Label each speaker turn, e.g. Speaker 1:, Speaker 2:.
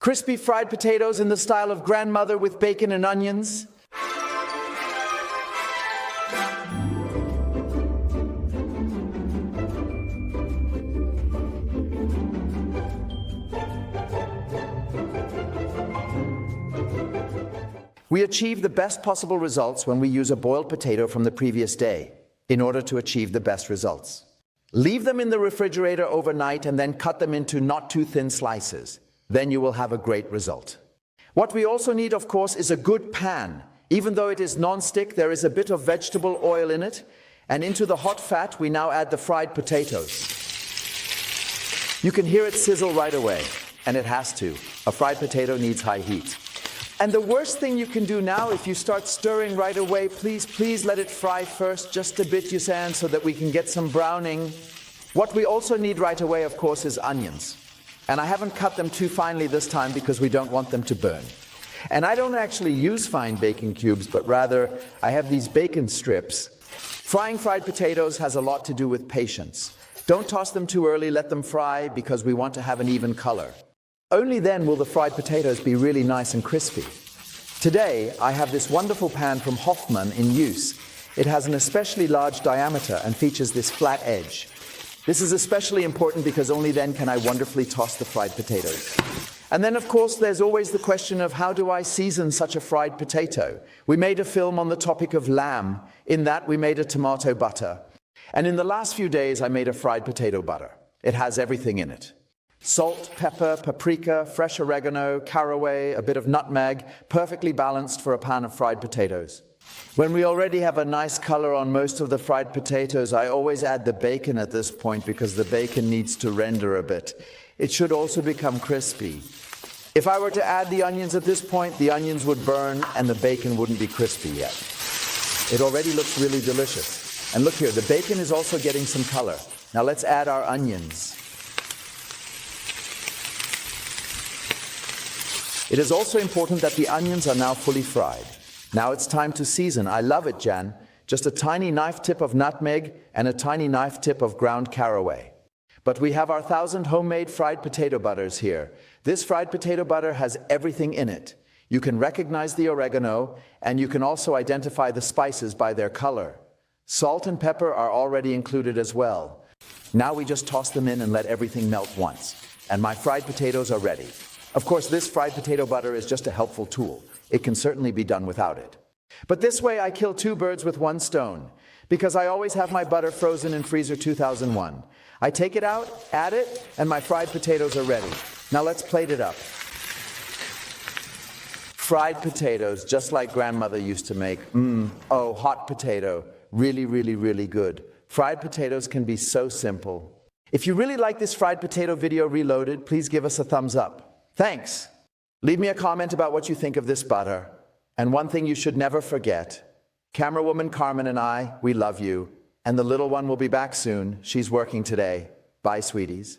Speaker 1: Crispy fried potatoes in the style of grandmother with bacon and onions. We achieve the best possible results when we use a boiled potato from the previous day in order to achieve the best results. Leave them in the refrigerator overnight and then cut them into not too thin slices. Then you will have a great result. What we also need, of course, is a good pan. Even though it is non-stick, there is a bit of vegetable oil in it, and into the hot fat we now add the fried potatoes. You can hear it sizzle right away, and it has to. A fried potato needs high heat. And the worst thing you can do now, if you start stirring right away, please let it fry first, just a bit, Yusan, so that we can get some browning. What we also need right away, of course, is onions. And I haven't cut them too finely this time because we don't want them to burn. And I don't actually use fine bacon cubes, but rather I have these bacon strips. Frying fried potatoes has a lot to do with patience. Don't toss them too early, let them fry, because we want to have an even color. Only then will the fried potatoes be really nice and crispy. Today, I have this wonderful pan from Hoffman in use. It has an especially large diameter and features this flat edge. This is especially important because only then can I wonderfully toss the fried potatoes. And then, of course, there's always the question of how do I season such a fried potato? We made a film on the topic of lamb. In that, we made a tomato butter. And in the last few days, I made a fried potato butter. It has everything in it. Salt, pepper, paprika, fresh oregano, caraway, a bit of nutmeg, perfectly balanced for a pan of fried potatoes. When we already have a nice color on most of the fried potatoes, I always add the bacon at this point because the bacon needs to render a bit. It should also become crispy. If I were to add the onions at this point, the onions would burn and the bacon wouldn't be crispy yet. It already looks really delicious. And look here, the bacon is also getting some color. Now let's add our onions. It is also important that the onions are now fully fried. Now it's time to season. I love it, Jan. Just a tiny knife tip of nutmeg and a tiny knife tip of ground caraway. But we have our 1,000 homemade fried potato butters here. This fried potato butter has everything in it. You can recognize the oregano, and you can also identify the spices by their color. Salt and pepper are already included as well. Now we just toss them in and let everything melt once. And my fried potatoes are ready. Of course, this fried potato butter is just a helpful tool. It can certainly be done without it. But this way I kill two birds with one stone, because I always have my butter frozen in freezer 2001. I take it out, add it, and my fried potatoes are ready. Now let's plate it up. Fried potatoes, just like grandmother used to make. Oh, hot potato. Really, really, really good. Fried potatoes can be so simple. If you really like this fried potato video reloaded, please give us a thumbs up. Thanks. Leave me a comment about what you think of this butter. And one thing you should never forget, camera woman Carmen and I, we love you. And the little one will be back soon. She's working today. Bye, sweeties.